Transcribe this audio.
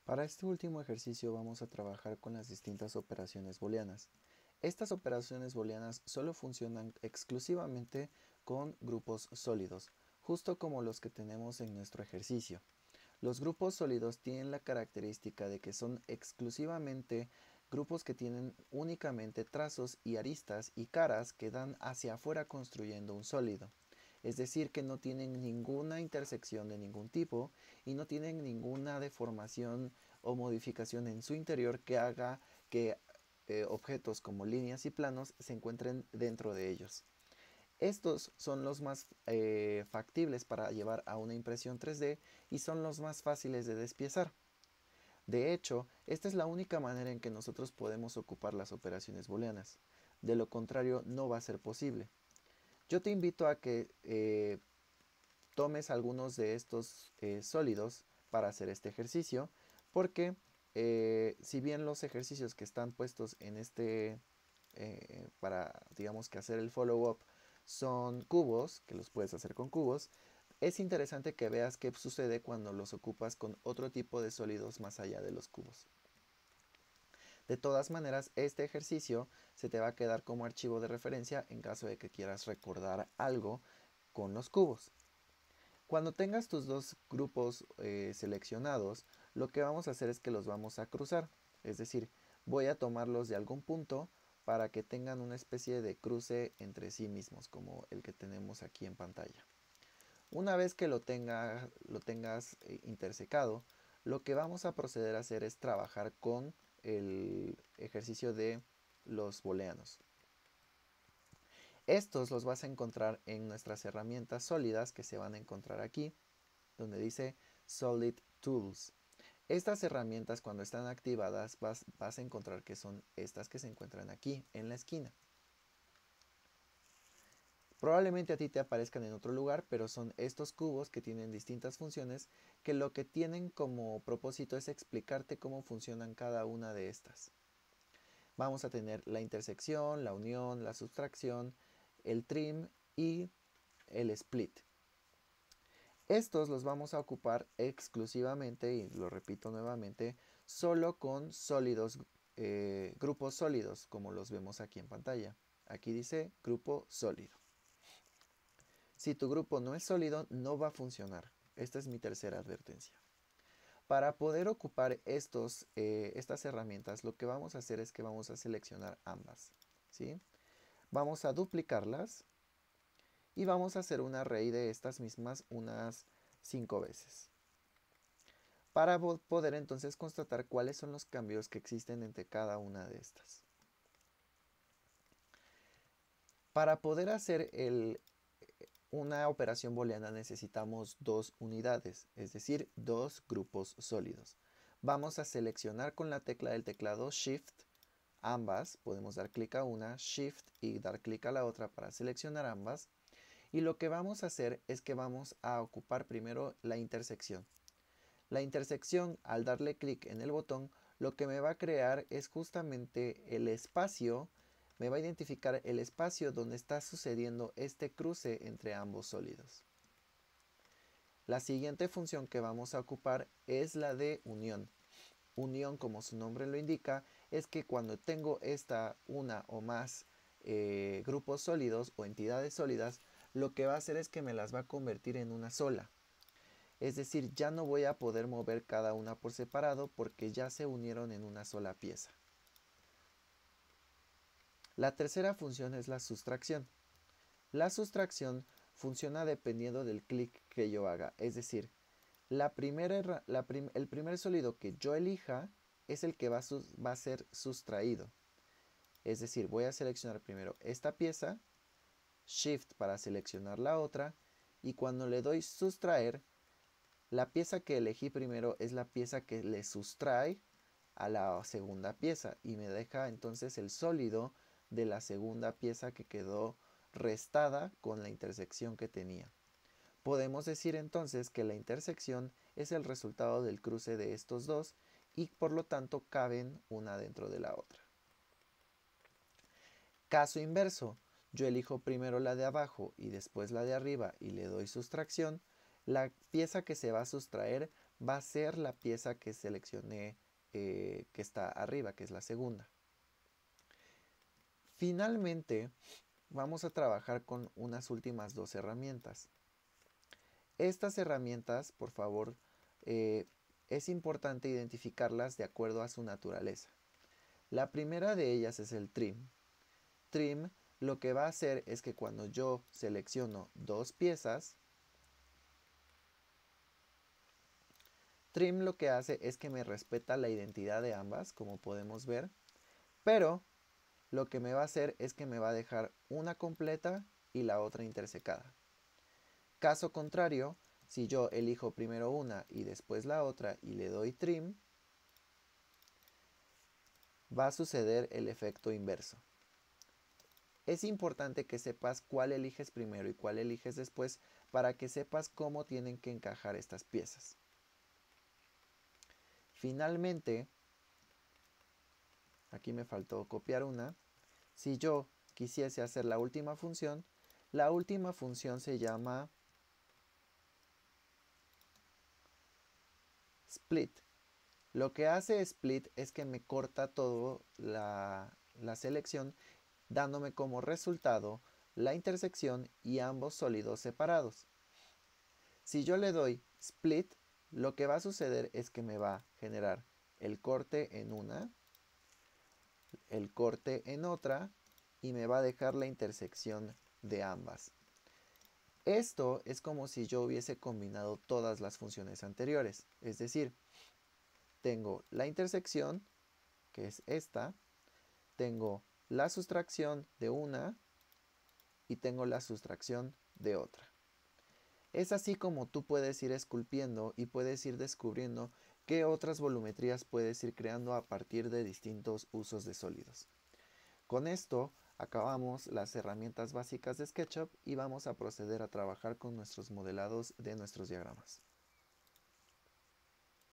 Para este último ejercicio vamos a trabajar con las distintas operaciones booleanas. Estas operaciones booleanas solo funcionan exclusivamente con grupos sólidos, justo como los que tenemos en nuestro ejercicio. Los grupos sólidos tienen la característica de que son exclusivamente grupos que tienen únicamente trazos y aristas y caras que dan hacia afuera construyendo un sólido. Es decir, que no tienen ninguna intersección de ningún tipo y no tienen ninguna deformación o modificación en su interior que haga que objetos como líneas y planos se encuentren dentro de ellos. Estos son los más factibles para llevar a una impresión 3D y son los más fáciles de despiezar. De hecho, esta es la única manera en que nosotros podemos ocupar las operaciones booleanas. De lo contrario, no va a ser posible. Yo te invito a que tomes algunos de estos sólidos para hacer este ejercicio, porque si bien los ejercicios que están puestos en para digamos que hacer el follow-up son cubos, que los puedes hacer con cubos, es interesante que veas qué sucede cuando los ocupas con otro tipo de sólidos más allá de los cubos. De todas maneras, este ejercicio se te va a quedar como archivo de referencia en caso de que quieras recordar algo con los cubos. Cuando tengas tus dos grupos seleccionados, lo que vamos a hacer es que los vamos a cruzar. Es decir, voy a tomarlos de algún punto para que tengan una especie de cruce entre sí mismos, como el que tenemos aquí en pantalla. Una vez que lo tengas intersecado, lo que vamos a proceder a hacer es trabajar con el ejercicio de los booleanos. Estos los vas a encontrar en nuestras herramientas sólidas que se van a encontrar aquí, donde dice Solid Tools. Estas herramientas, cuando están activadas, vas a encontrar que son estas que se encuentran aquí en la esquina. Probablemente a ti te aparezcan en otro lugar, pero son estos cubos que tienen distintas funciones que lo que tienen como propósito es explicarte cómo funcionan cada una de estas. Vamos a tener la intersección, la unión, la sustracción, el trim y el split. Estos los vamos a ocupar exclusivamente, y lo repito nuevamente, solo con sólidos, grupos sólidos, como los vemos aquí en pantalla. Aquí dice grupo sólido. Si tu grupo no es sólido, no va a funcionar. Esta es mi tercera advertencia. Para poder ocupar estas herramientas, lo que vamos a hacer es que vamos a seleccionar ambas, ¿sí? Vamos a duplicarlas y vamos a hacer un array de estas mismas unas 5 veces. Para poder entonces constatar cuáles son los cambios que existen entre cada una de estas. Para poder hacer una operación booleana necesitamos dos unidades, es decir, dos grupos sólidos. Vamos a seleccionar con la tecla del teclado Shift ambas, podemos dar clic a una, Shift y dar clic a la otra para seleccionar ambas. Y lo que vamos a hacer es que vamos a ocupar primero la intersección. La intersección, al darle clic en el botón, lo que me va a crear es justamente el espacio, me va a identificar el espacio donde está sucediendo este cruce entre ambos sólidos. La siguiente función que vamos a ocupar es la de unión. Unión, como su nombre lo indica, es que cuando tengo una o más grupos sólidos o entidades sólidas, lo que va a hacer es que me las va a convertir en una sola. Es decir, ya no voy a poder mover cada una por separado porque ya se unieron en una sola pieza. La tercera función es la sustracción. La sustracción funciona dependiendo del clic que yo haga. Es decir, el primer sólido que yo elija es el que va a ser sustraído. Es decir, voy a seleccionar primero esta pieza, Shift para seleccionar la otra, y cuando le doy sustraer, la pieza que elegí primero es la pieza que le sustrae a la segunda pieza y me deja entonces el sólido de la segunda pieza que quedó restada con la intersección que tenía. Podemos decir entonces que la intersección es el resultado del cruce de estos dos y por lo tanto caben una dentro de la otra. Caso inverso, yo elijo primero la de abajo y después la de arriba y le doy sustracción, la pieza que se va a sustraer va a ser la pieza que seleccioné que está arriba, que es la segunda. Finalmente, vamos a trabajar con unas últimas dos herramientas. Estas herramientas, por favor, es importante identificarlas de acuerdo a su naturaleza. La primera de ellas es el trim. Trim lo que va a hacer es que cuando yo selecciono dos piezas, trim lo que hace es que me respeta la identidad de ambas, como podemos ver, pero lo que me va a hacer es que me va a dejar una completa y la otra intersecada. Caso contrario, si yo elijo primero una y después la otra y le doy trim, va a suceder el efecto inverso. Es importante que sepas cuál eliges primero y cuál eliges después para que sepas cómo tienen que encajar estas piezas. Finalmente, aquí me faltó copiar una. Si yo quisiese hacer la última función se llama split. Lo que hace split es que me corta todo la selección, dándome como resultado la intersección y ambos sólidos separados. Si yo le doy split, lo que va a suceder es que me va a generar el corte en una, el corte en otra y me va a dejar la intersección de ambas. Esto es como si yo hubiese combinado todas las funciones anteriores, es decir, tengo la intersección, que es esta, tengo la sustracción de una y tengo la sustracción de otra. Es así como tú puedes ir esculpiendo y puedes ir descubriendo qué otras volumetrías puedes ir creando a partir de distintos usos de sólidos. Con esto acabamos las herramientas básicas de SketchUp y vamos a proceder a trabajar con nuestros modelados de nuestros diagramas.